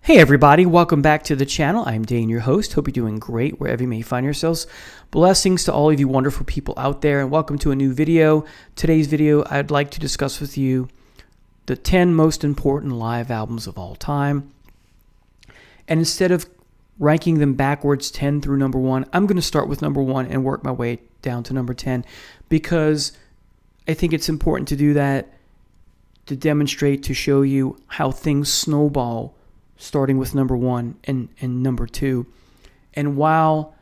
Hey everybody, welcome back to the channel. I'm Dane, your host. Hope you're doing great wherever you may find yourselves. Blessings to all of you wonderful people out there, and welcome to a new video. Today's video, I'd like to discuss with you the 10 most important live albums of all time. And instead of ranking them backwards 10 through number 1, I'm going to start with number 1 and work my way down to number 10 because I think it's important to do that to demonstrate, to show you how things snowball starting with number 1 and number 2. And while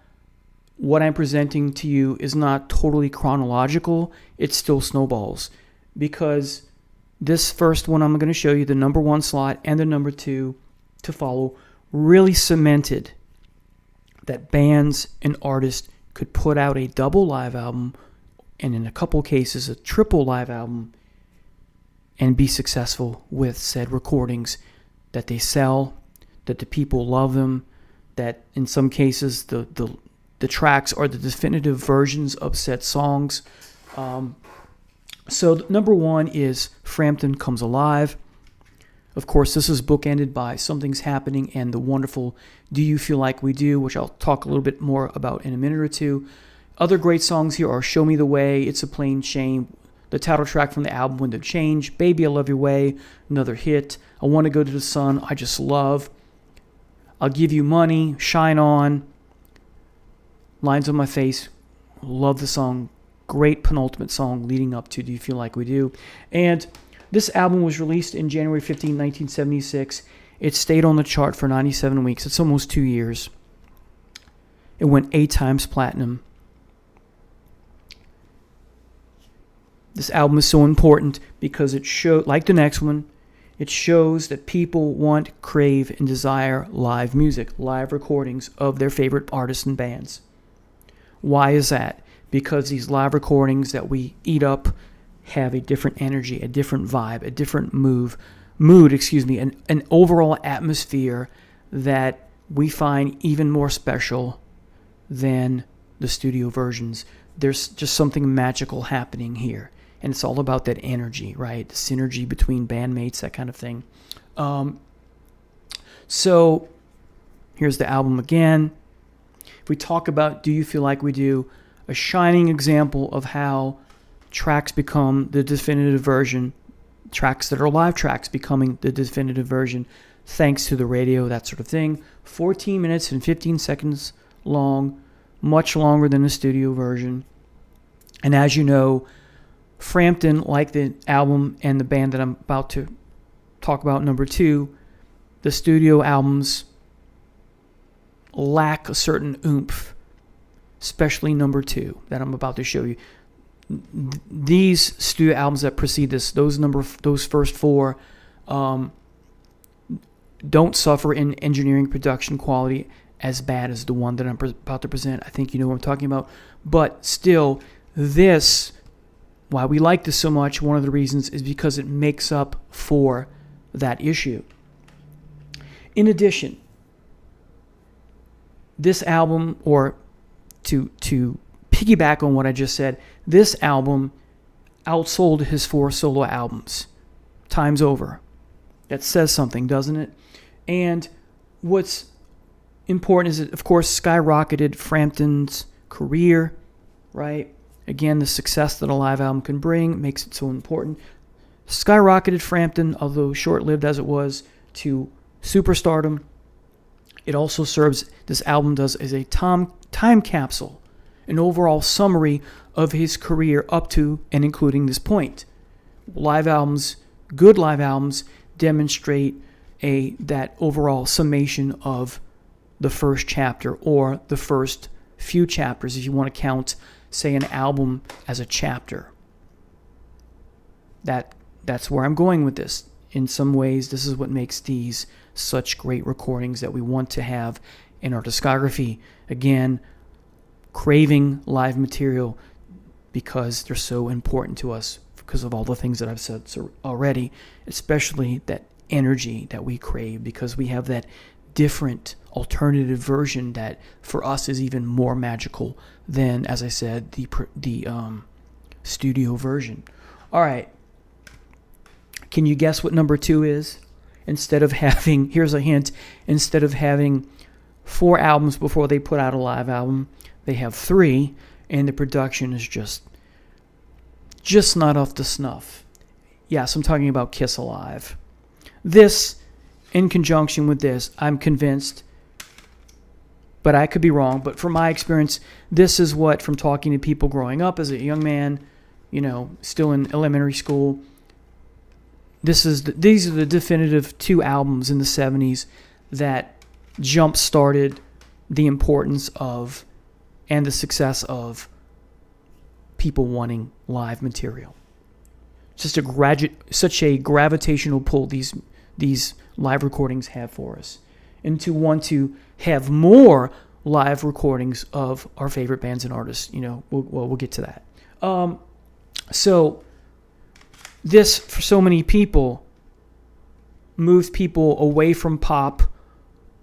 what I'm presenting to you is not totally chronological, it still snowballs because this first one I'm going to show you, the number 1 slot and the number 2 to follow, really cemented that bands and artists could put out a double live album and in a couple cases a triple live album and be successful with said recordings, that they sell, that the people love them, that in some cases the tracks are the definitive versions of said songs. So number 1 is Frampton Comes Alive. Of course, this is bookended by Something's Happening and the wonderful Do You Feel Like We Do, which I'll talk a little bit more about in a minute or two. Other great songs here are Show Me the Way, It's a Plain Shame, the title track from the album Wind of Change, Baby I Love Your Way, another hit, I Want to Go to the Sun, I Just Love, I'll Give You Money, Shine On, Lines on My Face, love the song, great penultimate song leading up to Do You Feel Like We Do. And this album was released in January 15, 1976. It stayed on the chart for 97 weeks. It's almost 2 years. It went 8 times platinum. This album is so important because it shows, like the next one, it shows that people want, crave, and desire live music, live recordings of their favorite artists and bands. Why is that? Because these live recordings that we eat up have a different energy, a different vibe, a different mood, an overall atmosphere that we find even more special than the studio versions. There's just something magical happening here. And it's all about that energy, right? The synergy between bandmates, that kind of thing. So here's the album again. If we talk about Do You Feel Like We Do, a shining example of how tracks become the definitive version, tracks that are live tracks becoming the definitive version, thanks to the radio, that sort of thing. 14 minutes and 15 seconds long, much longer than the studio version. And as you know, Frampton, like the album and the band that I'm about to talk about, number 2, the studio albums lack a certain oomph, especially number 2 that I'm about to show you. These studio albums that precede this, those first 4, don't suffer in engineering production quality as bad as the one that I'm about to present. I think you know what I'm talking about. But still, this, why we like this so much, one of the reasons is because it makes up for that issue. In addition, this album, or to piggyback on what I just said, this album outsold his 4 solo albums times over. That says something, doesn't it? And what's important is it, of course, skyrocketed Frampton's career, right? Again, the success that a live album can bring makes it so important. Skyrocketed Frampton, although short-lived as it was, to superstardom. It also serves, this album does, as a time capsule, an overall summary of his career up to and including this point. Live albums, good live albums, demonstrate that overall summation of the first chapter, or the first few chapters, if you want to count, say, an album as a chapter. That's where I'm going with this. In some ways, this is what makes these such great recordings that we want to have in our discography. Again, craving live material because they're so important to us because of all the things that I've said already, especially that energy that we crave because we have that different alternative version that for us is even more magical than, as I said, the studio version. All right. Can you guess what number 2 is? instead of having, here's a hint, instead of having 4 albums before they put out a live album, they have 3, and the production is just not up to snuff. Yes, I'm talking about Kiss Alive. This, in conjunction with this, I'm convinced, but I could be wrong, but from my experience, this is what, from talking to people growing up as a young man, still in elementary school, these are the definitive 2 albums in the 70s that jump-started the importance of and the success of people wanting live material. Just such a gravitational pull these live recordings have for us, and to want to have more live recordings of our favorite bands and artists. We'll get to that. So this, for so many people, moved people away from pop,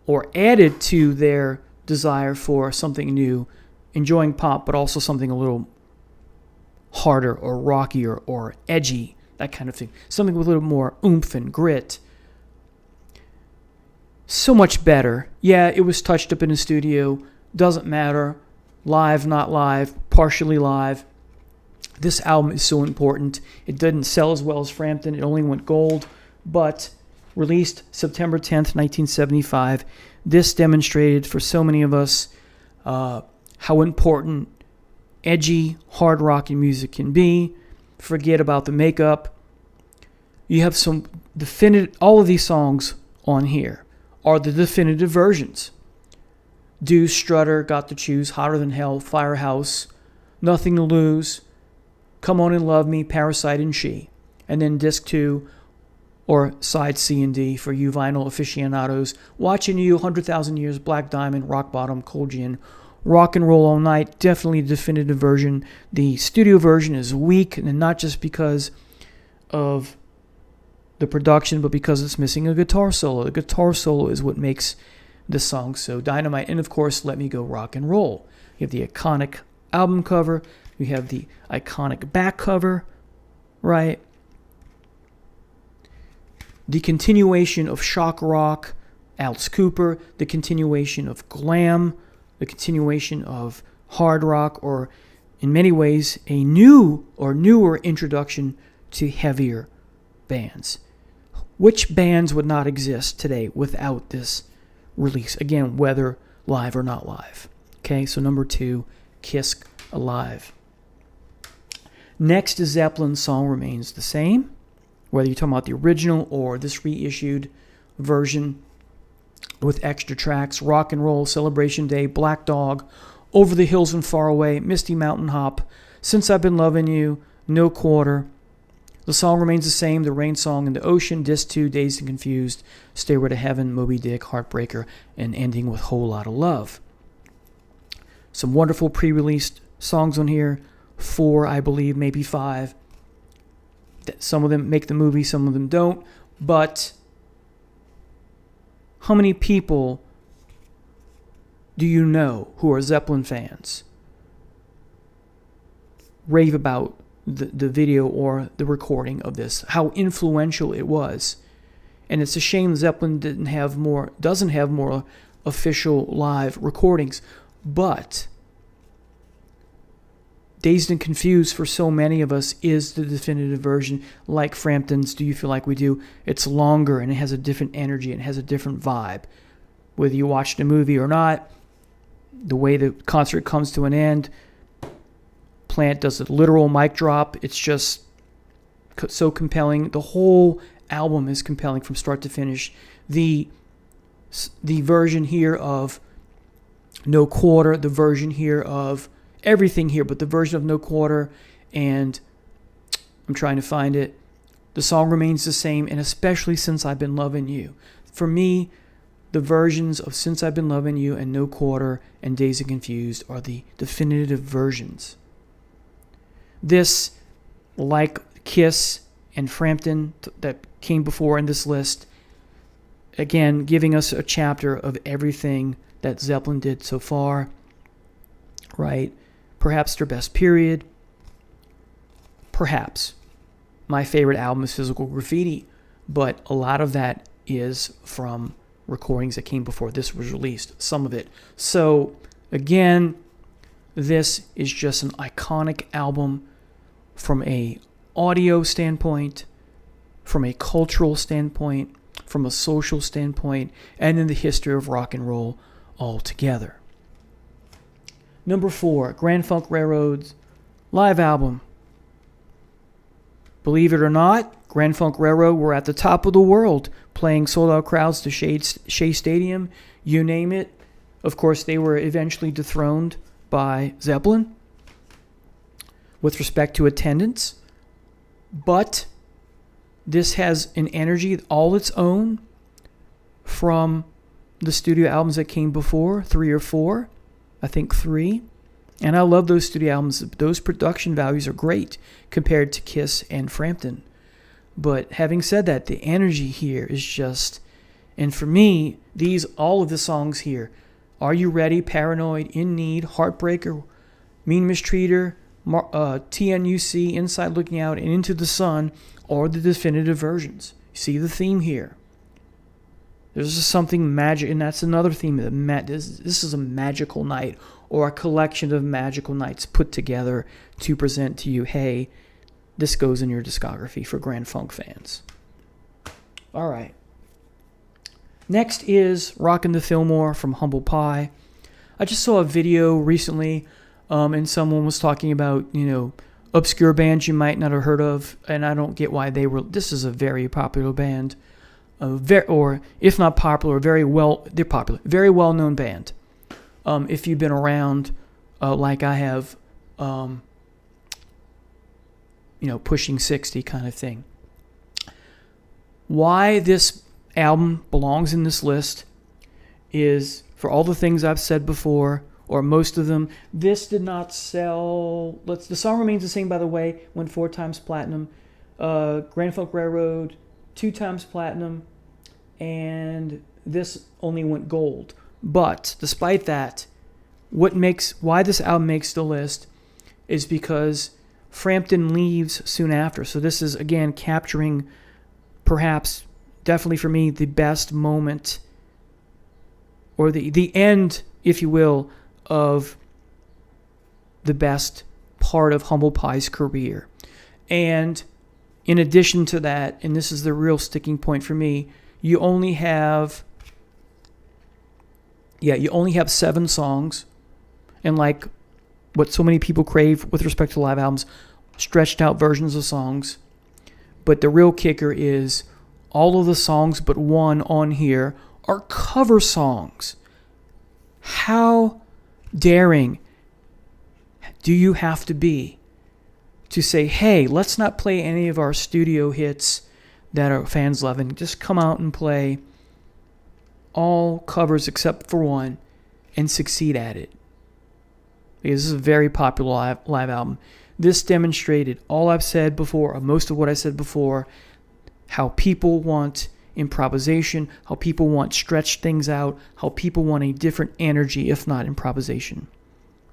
or added to their desire for something new, enjoying pop, but also something a little harder or rockier or edgy, that kind of thing. Something with a little more oomph and grit. So much better. Yeah, it was touched up in a studio. Doesn't matter. Live, not live, partially live. This album is so important. It didn't sell as well as Frampton. It only went gold, but released September 10th, 1975. This demonstrated for so many of us how important edgy, hard rocking music can be. Forget about the makeup. You have some definitive, all of these songs on here are the definitive versions. Do, Strutter, Got to Choose, Hotter Than Hell, Firehouse, Nothing to Lose, Come On and Love Me, Parasite, and She. And then disc 2, or side C and D for you vinyl aficionados. Watching You, 100,000 Years, Black Diamond, Rock Bottom, Cold Gin, Rock and Roll All Night, definitely the definitive version. The studio version is weak, and not just because of the production, but because it's missing a guitar solo. The guitar solo is what makes this song so dynamite. And of course, Let Me Go Rock and Roll. You have the iconic album cover. You have the iconic back cover, right? The continuation of shock rock, Alice Cooper. The continuation of glam. The continuation of hard rock, or in many ways, a new or newer introduction to heavier bands. Which bands would not exist today without this release? Again, whether live or not live. Okay, so number 2, Kiss Alive. Next is Zeppelin's Song Remains the Same. Whether you're talking about the original or this reissued version with extra tracks, Rock and Roll, Celebration Day, Black Dog, Over the Hills and Far Away, Misty Mountain Hop, Since I've Been Loving You, No Quarter. The Song Remains the Same, The Rain Song in the Ocean, Disc 2, Dazed and Confused, Stairway to Heaven, Moby Dick, Heartbreaker, and ending with Whole Lotta Love. Some wonderful pre-released songs on here, 4, I believe, maybe 5. Some of them make the movie, some of them don't, but how many people do you know who are Zeppelin fans rave about the video or the recording of this, how influential it was? And it's a shame Zeppelin doesn't have more official live recordings, but Dazed and Confused for so many of us is the definitive version, like Frampton's Do You Feel Like We Do. It's longer and it has a different energy and it has a different vibe. Whether you watched the movie or not, the way the concert comes to an end, Plant does a literal mic drop. It's just so compelling. The whole album is compelling from start to finish. The version here of No Quarter, the version here of everything here, but the version of No Quarter, and I'm trying to find it. The Song Remains the Same, and especially Since I've Been Loving You. For me, the versions of Since I've Been Loving You and No Quarter and Dazed and Confused are the definitive versions. This, like Kiss and Frampton that came before in this list, again, giving us a chapter of everything that Zeppelin did so far, right? Perhaps their best period. Perhaps. My favorite album is Physical Graffiti, but a lot of that is from recordings that came before this was released, some of it. So again, this is just an iconic album from a audio standpoint, from a cultural standpoint, from a social standpoint, and in the history of rock and roll altogether. Number 4, Grand Funk Railroad's live album. Believe it or not, Grand Funk Railroad were at the top of the world, playing sold-out crowds to Shea Stadium, you name it. Of course, they were eventually dethroned by Zeppelin with respect to attendance. But this has an energy all its own from the studio albums that came before, 3 or 4. I think 3. And I love those studio albums. Those production values are great compared to Kiss and Frampton. But having said that, the energy here is just, and for me, all of the songs here, Are You Ready, Paranoid, In Need, Heartbreaker, Mean Mistreater, TNUC, Inside Looking Out, and Into the Sun are the definitive versions. See the theme here. There's just something magic, and that's another theme. This is a magical night, or a collection of magical nights put together to present to you, hey, this goes in your discography for Grand Funk fans. All right. Next is Rockin' the Fillmore from Humble Pie. I just saw a video recently, and someone was talking about, obscure bands you might not have heard of, and I don't get why this is a very popular band, or if not popular, they're popular, very well-known band. If you've been around, like I have, pushing 60 kind of thing. Why this album belongs in this list is, for all the things I've said before, or most of them, this did not sell. The song remains the same, by the way, went 4 times platinum. Grand Funk Railroad, 2 times platinum, and this only went gold. But despite that, why this album makes the list is because Frampton leaves soon after. So this is, again, capturing perhaps, definitely for me, the best moment, or the end, if you will, of the best part of Humble Pie's career. And in addition to that, and this is the real sticking point for me, you only have 7 songs, and like what so many people crave with respect to live albums, stretched out versions of songs. But the real kicker is all of the songs but one on here are cover songs. How daring do you have to be to say, hey, let's not play any of our studio hits that our fans love, and just come out and play all covers except for one and succeed at it? Because this is a very popular live album. This demonstrated all I've said before, or most of what I said before, how people want improvisation, how people want stretched things out, how people want a different energy, if not improvisation,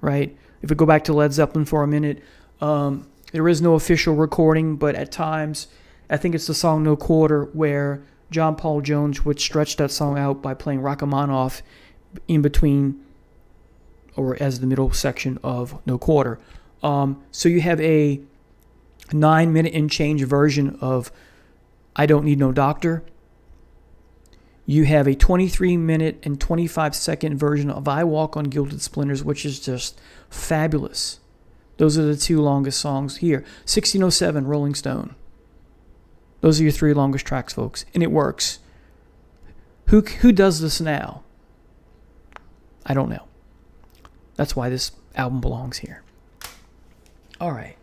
right? If we go back to Led Zeppelin for a minute, there is no official recording, but at times, I think it's the song No Quarter, where John Paul Jones would stretch that song out by playing Rachmaninoff in between, or as the middle section of No Quarter. So you have a 9-minute and change version of I Don't Need No Doctor. You have a 23-minute and 25-second version of I Walk on Gilded Splinters, which is just fabulous. Those are the 2 longest songs here. 1607, Rolling Stone. Those are your 3 longest tracks, folks, and it works. Who does this now? I don't know. That's why this album belongs here. All right.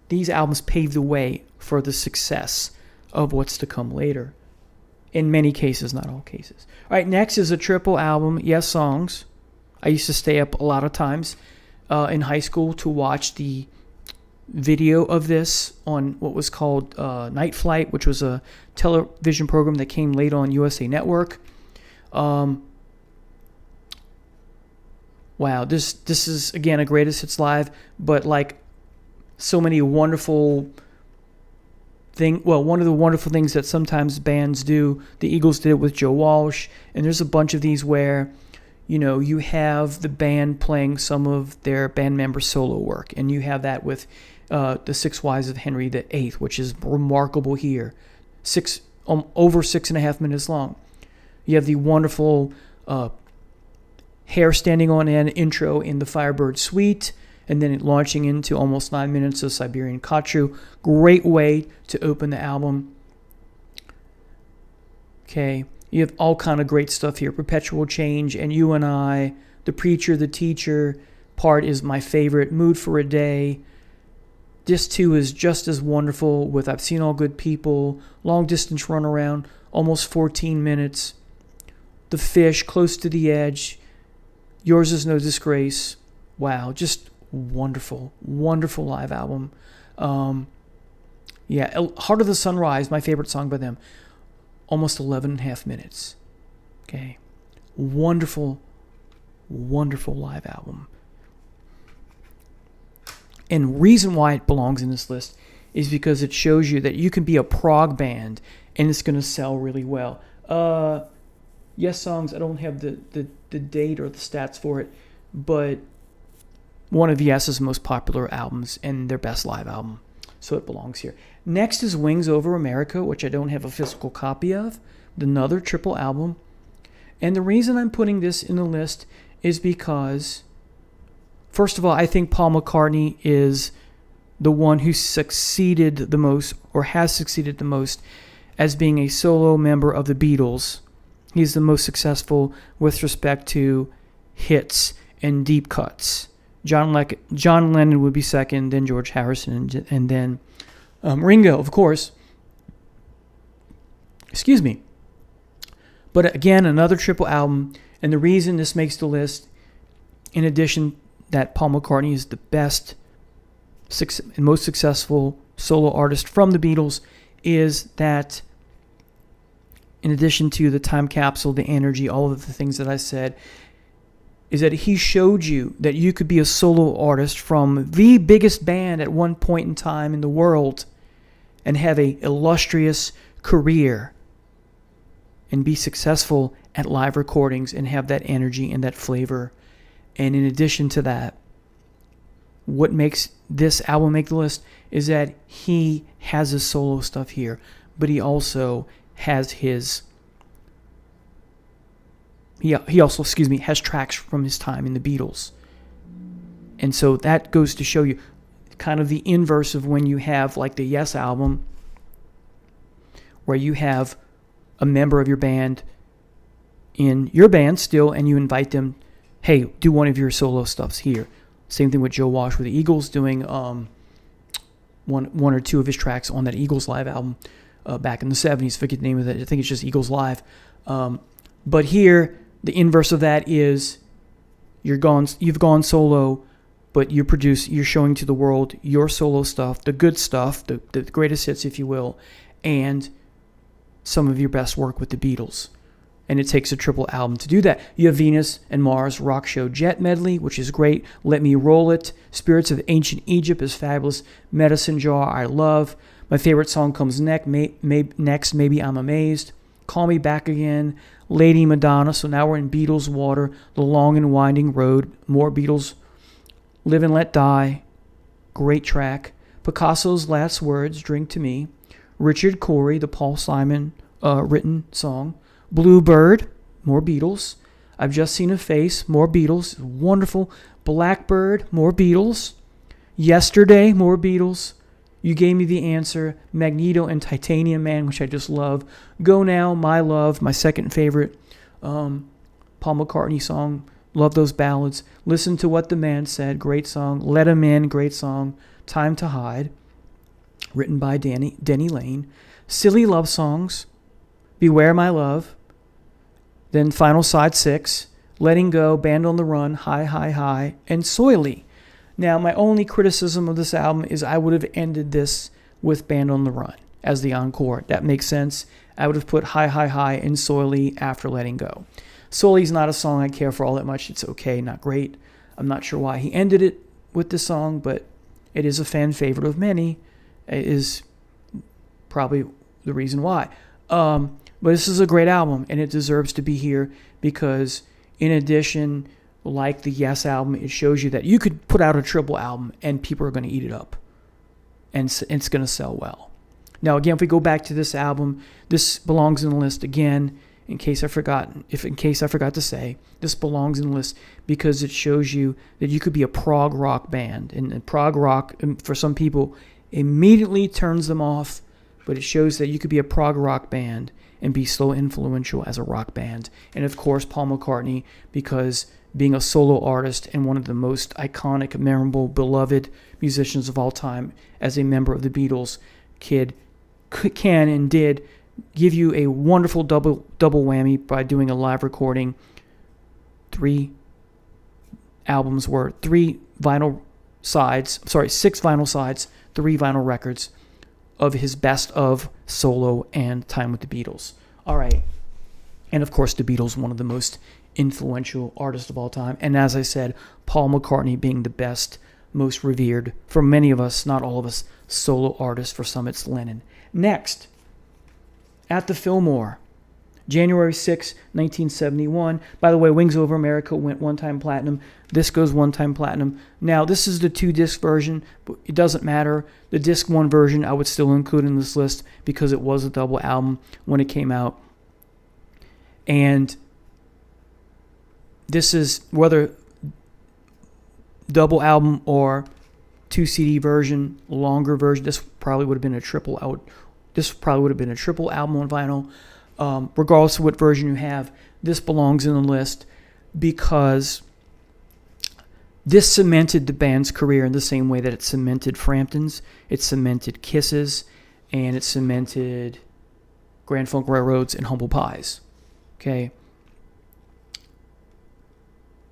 These albums paved the way for the success of what's to come later. In many cases, not all cases. All right, next is a triple album, Yes Songs. I used to stay up a lot of times in high school to watch the video of this on what was called Night Flight, which was a television program that came late on USA Network. Wow, this is, again, a greatest hits live, but like so many wonderful one of the wonderful things that sometimes bands do, the Eagles did it with Joe Walsh, and there's a bunch of these where, you have the band playing some of their band members' solo work, and you have that with the Six Wives of Henry VIII, which is remarkable here, over 6.5 minutes long. You have the wonderful hair standing on end intro in the Firebird Suite, and then launching into almost 9 minutes of Siberian Khatru. Great way to open the album. Okay, you have all kind of great stuff here. Perpetual Change, and You and I, The Preacher, The Teacher part is my favorite. Mood for a Day. This too is just as wonderful with I've Seen All Good People, Long Distance Runaround, almost 14 minutes. The Fish, Close to the Edge, Yours Is No Disgrace. Wow, just wonderful, wonderful live album. Heart of the Sunrise, my favorite song by them, almost 11.5 minutes. Okay, wonderful, wonderful live album. And reason why it belongs in this list is because it shows you that you can be a prog band and it's going to sell really well. Yes Songs, I don't have the date or the stats for it, but one of Yes's most popular albums and their best live album. So it belongs here. Next is Wings Over America, which I don't have a physical copy of. Another triple album. And the reason I'm putting this in the list is because, first of all, I think Paul McCartney is the one who succeeded the most, or has succeeded the most, as being a solo member of the Beatles. He's the most successful with respect to hits and deep cuts. John Lennon would be second, then George Harrison, and then Ringo, of course. Excuse me. But again, another triple album, and the reason this makes the list, in addition that Paul McCartney is the best and most successful solo artist from the Beatles, is that in addition to the time capsule, the energy, all of the things that I said, is that he showed you that you could be a solo artist from the biggest band at one point in time in the world and have an illustrious career and be successful at live recordings and have that energy and that flavor. And in addition to that, what makes this album make the list is that he has his solo stuff here, but he also has his... He also, has tracks from his time in the Beatles. And so that goes to show you kind of the inverse of when you have like the Yes album, where you have a member of your band in your band still, and you invite them, hey, do one of your solo stuffs here. Same thing with Joe Walsh with the Eagles doing one or two of his tracks on that Eagles live album back in the 70s. Forget the name of it. I think it's just Eagles Live. But here, the inverse of that is you've gone solo, but you're showing to the world your solo stuff, the good stuff, the greatest hits, if you will, and some of your best work with the Beatles. And it takes a triple album to do that. You have Venus and Mars Rock Show Jet Medley, which is great. Let Me Roll It. Spirits of Ancient Egypt is fabulous. Medicine Jar, I love. My favorite song comes next, Maybe I'm Amazed. Call Me Back Again. Lady Madonna. So now we're in Beatles water. The Long and Winding Road. More Beatles. Live and Let Die. Great track. Picasso's Last Words, Drink to Me. Richard Cory, the Paul Simon written song. Bluebird, more Beatles. I've Just Seen a Face, more Beatles. Wonderful. Blackbird, more Beatles. Yesterday, more Beatles. You Gave Me the Answer. Magneto and Titanium Man, which I just love. Go Now, My Love, my second favorite Paul McCartney song. Love those ballads. Listen to What the Man Said, great song. Let 'Em In, great song. Time to Hide, written by Denny Lane. Silly Love Songs. Beware My Love. Then Final Side 6. Letting Go, Band on the Run, High, High, High, and Soily. Now, my only criticism of this album is I would have ended this with Band on the Run as the encore. That makes sense. I would have put High, High, High and Soily after Letting Go. Soily's not a song I care for all that much. It's okay, not great. I'm not sure why he ended it with this song, but it is a fan favorite of many. It is probably the reason why. But this is a great album, and it deserves to be here because, in addition, like the Yes album, it shows you that you could put out a triple album and people are going to eat it up, and it's going to sell well. Now, again, if we go back to this album, this belongs in the list again. In case I forgot to say, this belongs in the list because it shows you that you could be a prog rock band, and prog rock for some people immediately turns them off. But it shows that you could be a prog rock band and be so influential as a rock band. And of course, Paul McCartney, because being a solo artist and one of the most iconic, memorable, beloved musicians of all time, as a member of the Beatles, can and did give you a wonderful double whammy by doing a live recording, 3 albums worth, 6 vinyl sides, 3 vinyl records of his best of solo and time with the Beatles. All right. And of course, the Beatles, one of the most influential artists of all time. And as I said, Paul McCartney being the best, most revered, for many of us, not all of us, solo artist. For some, it's Lennon. Next, at the Fillmore, January 6, 1971. By the way, Wings Over America went 1-time platinum. This goes 1-time platinum. Now, this is the 2-disc version, but it doesn't matter. The disc 1 version I would still include in this list because it was a double album when it came out. And this is, whether double album or 2 CD version, longer version, this probably would have been a triple album on vinyl. Regardless of what version you have, this belongs in the list because this cemented the band's career in the same way that it cemented Frampton's, it cemented Kiss's, and it cemented Grand Funk Railroad's and Humble Pie's. Okay?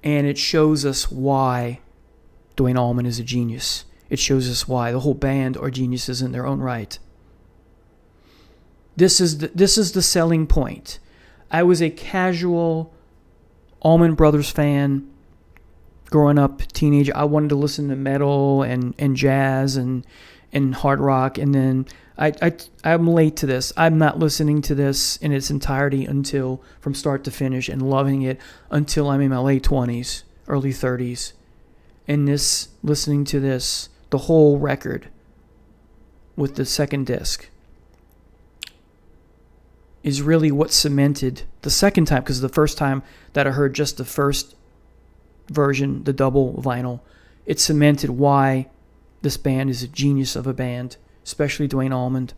And it shows us why Duane Allman is a genius. It shows us why the whole band are geniuses in their own right. This is the selling point. I was a casual Allman Brothers fan growing up, teenager. I wanted to listen to metal and jazz and hard rock, and then I'm late to this. I'm not listening to this in its entirety until from start to finish and loving it until I'm in my late 20s, early 30s. And listening to this, the whole record with the second disc, is really what cemented the second time, because the first time that I heard just the first version, the double vinyl, it cemented why this band is a genius of a band, especially Duane Allman.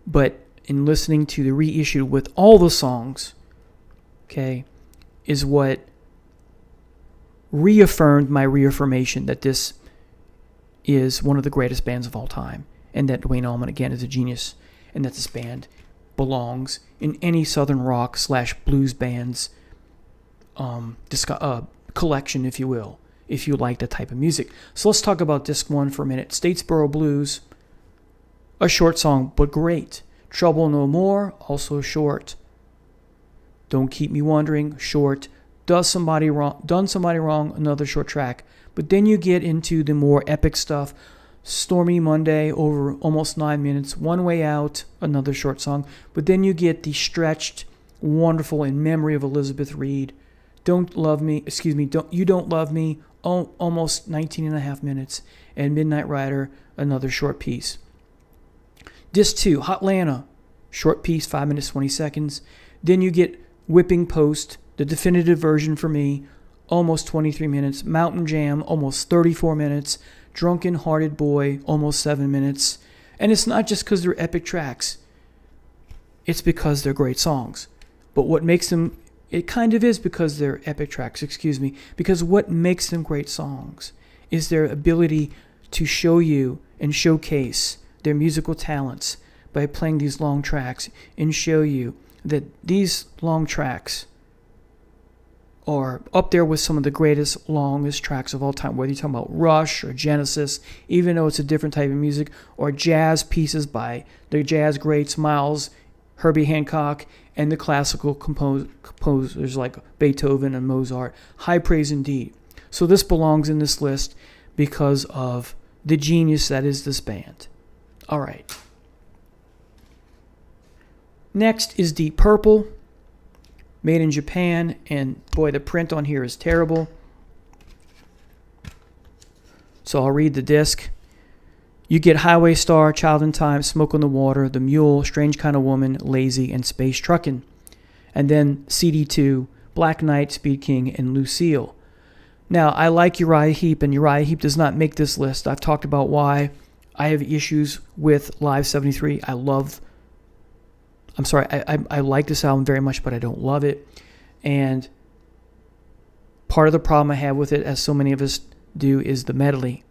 But in listening to the reissue with all the songs, okay, is what reaffirmed my reaffirmation that this is one of the greatest bands of all time, and that Duane Allman, again, is a genius, and that this band belongs in any Southern rock / blues band's collection, if you will, if you like that type of music. So let's talk about disc 1 for a minute. Statesboro Blues, a short song, but great. Trouble No More, also short. Don't Keep Me Wondering, short. Done Somebody Wrong, another short track. But then you get into the more epic stuff. Stormy Monday, over almost 9 minutes. One Way Out, another short song. But then you get the stretched, wonderful In Memory of Elizabeth Reed. You Don't Love Me, almost 19 and a half minutes. And Midnight Rider, another short piece. Disc 2, Hotlanta, short piece, 5 minutes, 20 seconds. Then you get Whipping Post, the definitive version for me, almost 23 minutes. Mountain Jam, almost 34 minutes. Drunken Hearted Boy, almost 7 minutes. And it's not just because they're epic tracks. It's because they're great songs. But what makes them, it kind of is because they're epic tracks, because what makes them great songs is their ability to show you and showcase their musical talents by playing these long tracks and show you that these long tracks are up there with some of the greatest, longest tracks of all time, whether you're talking about Rush or Genesis, even though it's a different type of music, or jazz pieces by the jazz greats Miles, Herbie Hancock, and the classical composers like Beethoven and Mozart. High praise indeed. So this belongs in this list because of the genius that is this band. All right. Next is Deep Purple, made in Japan, and boy, the print on here is terrible. So I'll read the disc. You get Highway Star, Child in Time, Smoke on the Water, The Mule, Strange Kind of Woman, Lazy, and Space Truckin'. And then CD2, Black Knight, Speed King, and Lucille. Now, I like Uriah Heep, and Uriah Heep does not make this list. I've talked about why I have issues with Live 73. I like this album very much, but I don't love it. And part of the problem I have with it, as so many of us do, is the medley.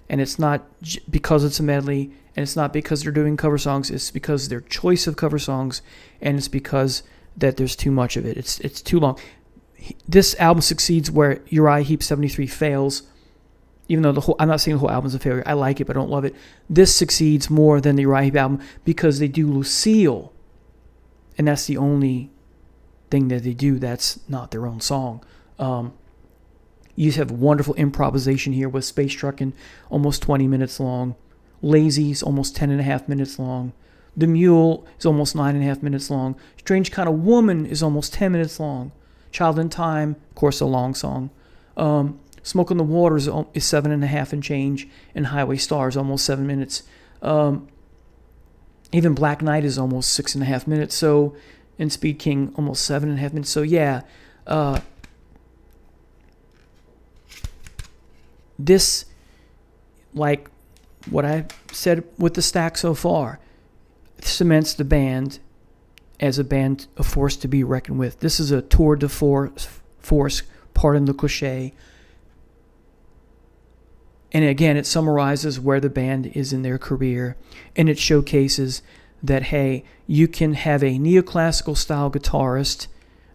And it's not because it's a medley, and it's not because they're doing cover songs. It's because their choice of cover songs, and it's because that there's too much of it. It's too long. This album succeeds where Uriah Heep 73 fails, even though I'm not saying the whole album's a failure. I like it, but I don't love it. This succeeds more than the Uriah Heep album because they do Lucille, and that's the only thing that they do that's not their own song. You have wonderful improvisation here with Space Truckin', almost 20 minutes long. Lazy's almost 10.5 minutes long. The Mule is almost 9.5 minutes long. Strange Kind of Woman is almost 10 minutes long. Child in Time, of course, a long song. Smoke on the Water is 7.5 and change. And Highway Star is almost 7 minutes. Even Black Knight is almost 6.5 minutes. So, and Speed King almost 7.5 minutes. So yeah, this, like what I said with the stack so far, cements the band as a band, a force to be reckoned with. This is a tour de force, pardon the cliche. And again, it summarizes where the band is in their career, and it showcases that, hey, you can have a neoclassical style guitarist,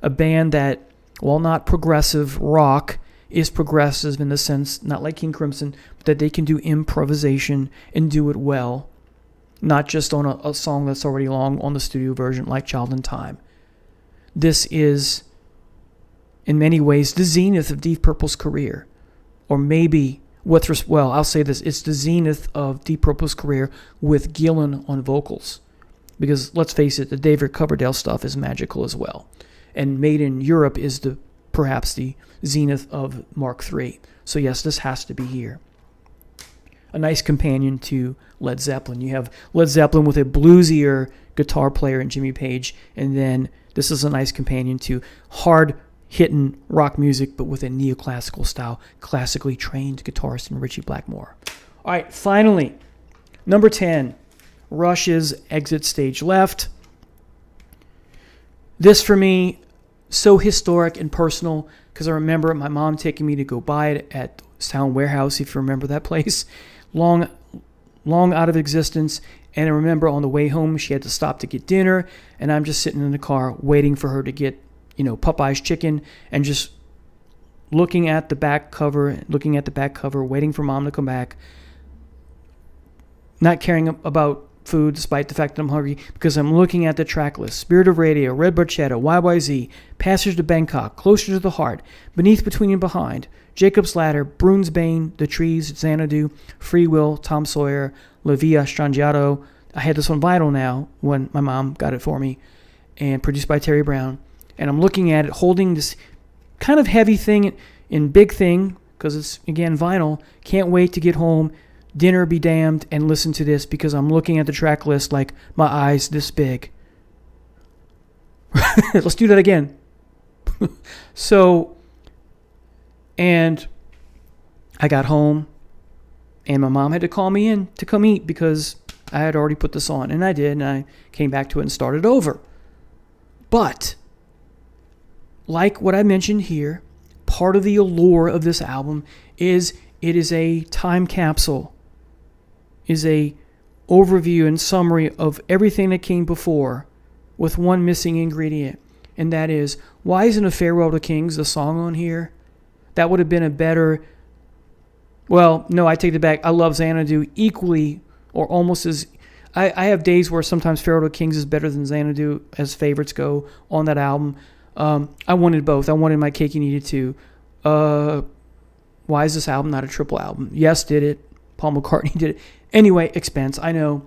a band that, while not progressive rock, is progressive in the sense, not like King Crimson, but that they can do improvisation and do it well, not just on a song that's already long on the studio version like Child in Time. This is, in many ways, the zenith of Deep Purple's career. Or maybe, I'll say this, it's the zenith of Deep Purple's career with Gillan on vocals. Because, let's face it, the David Coverdale stuff is magical as well. And Made in Europe is perhaps the zenith of Mark III. So yes, this has to be here. A nice companion to Led Zeppelin. You have Led Zeppelin with a bluesier guitar player in Jimmy Page, and then this is a nice companion to hard-hitting rock music, but with a neoclassical style, classically trained guitarist in Ritchie Blackmore. All right, finally, number 10, Rush's Exit Stage Left. This, for me, so historic and personal, because I remember my mom taking me to go buy it at Sound Warehouse, if you remember that place, long out of existence. And I remember on the way home, she had to stop to get dinner, and I'm just sitting in the car waiting for her to get, Popeye's chicken, and just looking at the back cover, waiting for Mom to come back, not caring about food despite the fact that I'm hungry, because I'm looking at the track list. Spirit of Radio, Red Barchetta, YYZ, Passage to Bangkok, Closer to the Heart, Beneath, Between, and Behind, Jacob's Ladder, Bruins Bane, The Trees, Xanadu, Free Will, Tom Sawyer, La Via Strangiato. I had this on vinyl now when my mom got it for me, and produced by Terry Brown. And I'm looking at it, holding this kind of heavy thing in big thing, because it's, again, vinyl. Can't wait to get home, dinner be damned, and listen to this, because I'm looking at the track list like my eyes this big. Let's do that again. So, and I got home, and my mom had to call me in to come eat because I had already put this on, and I did, and I came back to it and started over. But, like what I mentioned here, part of the allure of this album is it is a time capsule, is a overview and summary of everything that came before, with one missing ingredient, and that is, why isn't A Farewell to Kings the song on here? That would have been a better, well, no, I take it back. I love Xanadu equally, or almost as, I have days where sometimes Farewell to Kings is better than Xanadu as favorites go on that album. I wanted both. I wanted my cake and eat it too. Why is this album not a triple album? Yes, did it. Paul McCartney did it. Anyway, expense, I know.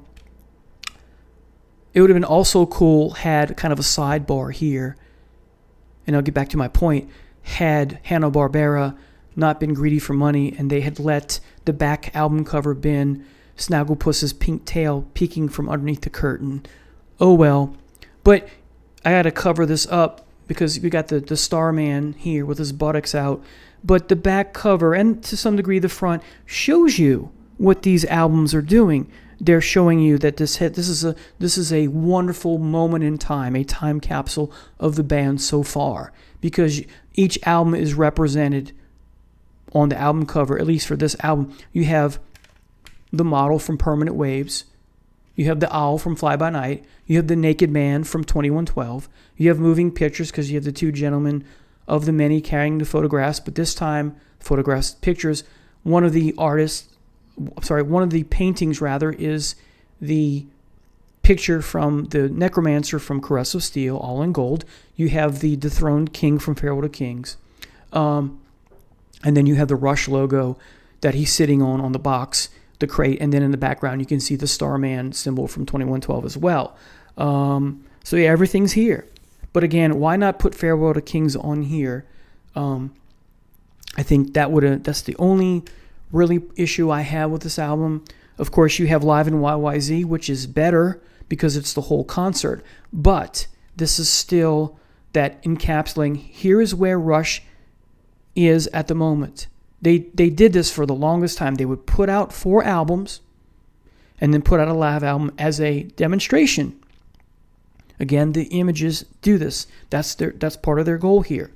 It would have been also cool had kind of a sidebar here, and I'll get back to my point, had Hanna-Barbera not been greedy for money and they had let the back album cover been Snagglepuss's pink tail peeking from underneath the curtain. Oh well. But I had to cover this up because we got the Starman here with his buttocks out. But the back cover, and to some degree the front, shows you what these albums are doing. They're showing you that this is a wonderful moment in time, a time capsule of the band so far, because each album is represented on the album cover. At least for this album, you have the model from Permanent Waves, you have the owl from Fly By Night, you have the naked man from 2112, you have moving pictures because you have the two gentlemen of the many carrying the photographs, but this time pictures. One of the paintings is the picture from the necromancer from Caress of Steel, all in gold. You have the dethroned king from Farewell to Kings. And then you have the Rush logo that he's sitting on the box, the crate, and then in the background you can see the Starman symbol from 2112 as well. So yeah, everything's here. But again, why not put Farewell to Kings on here? I think that's the only really issue I have with this album. Of course, you have Live in YYZ, which is better because it's the whole concert. But this is still that encapsulating, here is where Rush is at the moment. They did this for the longest time. They would put out 4 albums and then put out a live album as a demonstration. Again, the images do this. That's part of their goal here.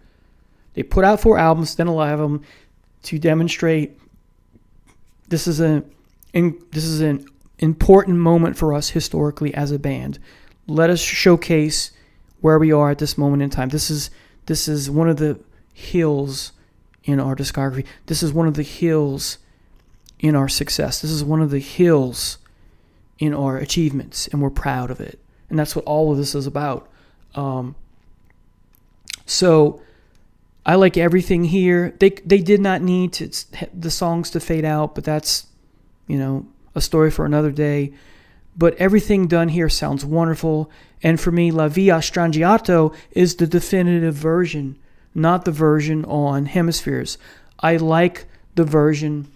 They put out 4 albums, then a live album to demonstrate this is an important moment for us historically as a band. Let us showcase where we are at this moment in time. This is one of the hills in our discography. This is one of the hills in our success. This is one of the hills in our achievements, and we're proud of it. And that's what all of this is about. So I like everything here. They did not need the songs to fade out, but that's, a story for another day. But everything done here sounds wonderful. And for me, La Via Strangiato is the definitive version, not the version on Hemispheres. I like the version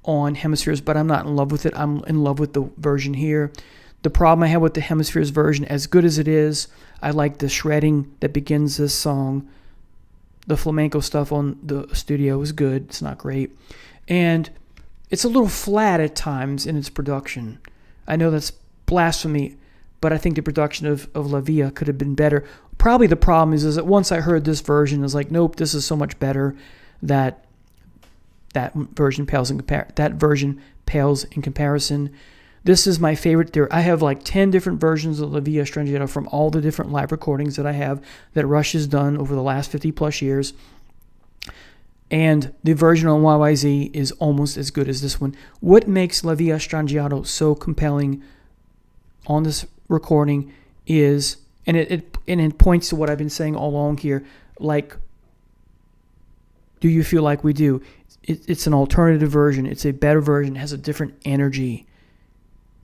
on Hemispheres, but I'm not in love with it. I'm in love with the version here. The problem I have with the Hemispheres version, as good as it is, I like the shredding that begins this song. The flamenco stuff on the studio is good. It's not great. And it's a little flat at times in its production. I know that's blasphemy, but I think the production of La Via could have been better. Probably the problem is that once I heard this version, I was like, nope, this is so much better that version pales in comparison. This is my favorite. I have like 10 different versions of La Via Strangiato from all the different live recordings that I have that Rush has done over the last 50 plus years. And the version on YYZ is almost as good as this one. What makes La Via Strangiato so compelling on this recording is, and it points to what I've been saying all along here, like, do you feel like we do? It's an alternative version. It's a better version. It has a different energy.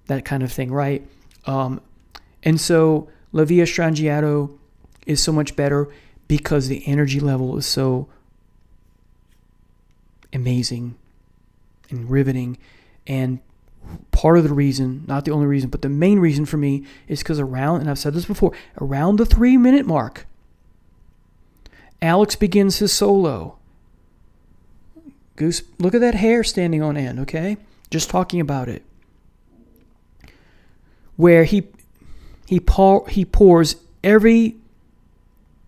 That kind of thing, right? And so La Via Strangiato is so much better because the energy level is so amazing and riveting. And part of the reason, not the only reason, but the main reason for me is because around, and I've said this before, around the 3-minute mark, Alex begins his solo. Goose, look at that hair standing on end, okay? Just talking about it. Where he pours every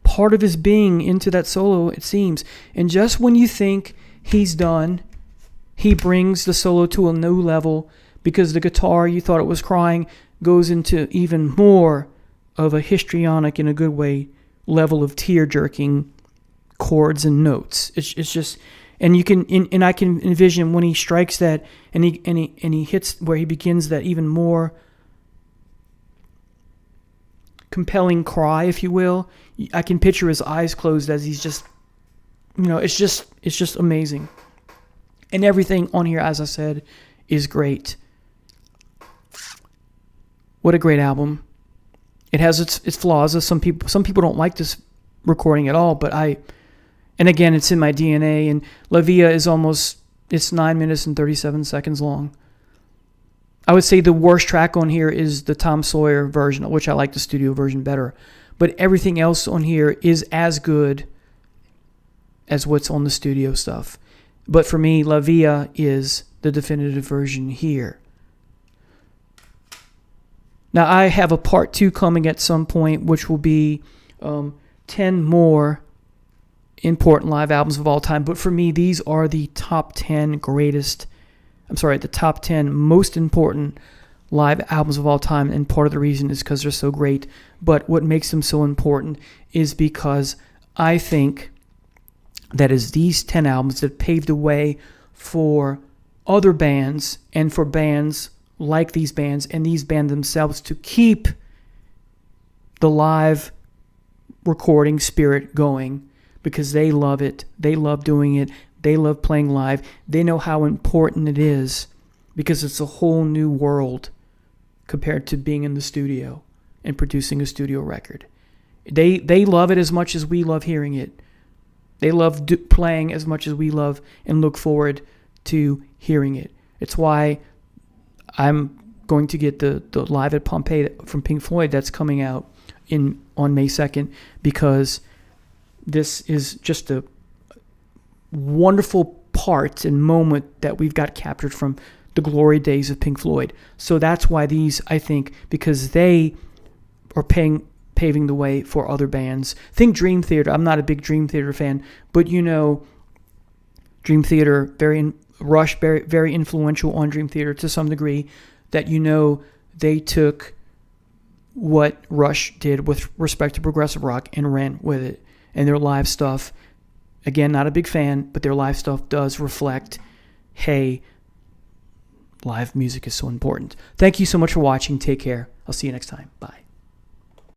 part of his being into that solo, it seems. And just when you think he's done, he brings the solo to a new level because the guitar, you thought it was crying, goes into even more of a histrionic, in a good way, level of tear-jerking chords and notes. It's just, and you can, and I can envision when he strikes that, and he hits where he begins that even more compelling cry, if you will. I can picture his eyes closed as he's just, it's just amazing. And everything on here, as I said, is great. What a great album. It has its flaws. Some people don't like this recording at all, but and again, it's in my DNA, and La Via is it's 9 minutes and 37 seconds long. I would say the worst track on here is the Tom Sawyer version, which I like the studio version better. But everything else on here is as good as what's on the studio stuff. But for me, La Via is the definitive version here. Now, I have a part 2 coming at some point, which will be 10 more important live albums of all time. But for me, these are the top 10 the top 10 most important live albums of all time. And part of the reason is because they're so great. But what makes them so important is because I think that is these 10 albums that paved the way for other bands and for bands like these bands and these bands themselves to keep the live recording spirit going, because they love it. They love doing it. They love playing live. They know how important it is, because it's a whole new world compared to being in the studio and producing a studio record. They love it as much as we love hearing it. They love playing as much as we love and look forward to hearing it. It's why I'm going to get the Live at Pompeii from Pink Floyd that's coming out on May 2nd, because this is just a wonderful part and moment that we've got captured from the glory days of Pink Floyd. So that's why these, I think, because they are paving the way for other bands. Think Dream Theater. I'm not a big Dream Theater fan, but Dream Theater, Rush, very influential on Dream Theater to some degree, that they took what Rush did with respect to progressive rock and ran with it. And their live stuff, again, not a big fan, but their live stuff does reflect, hey, live music is so important. Thank you so much for watching. Take care. I'll see you next time. Bye.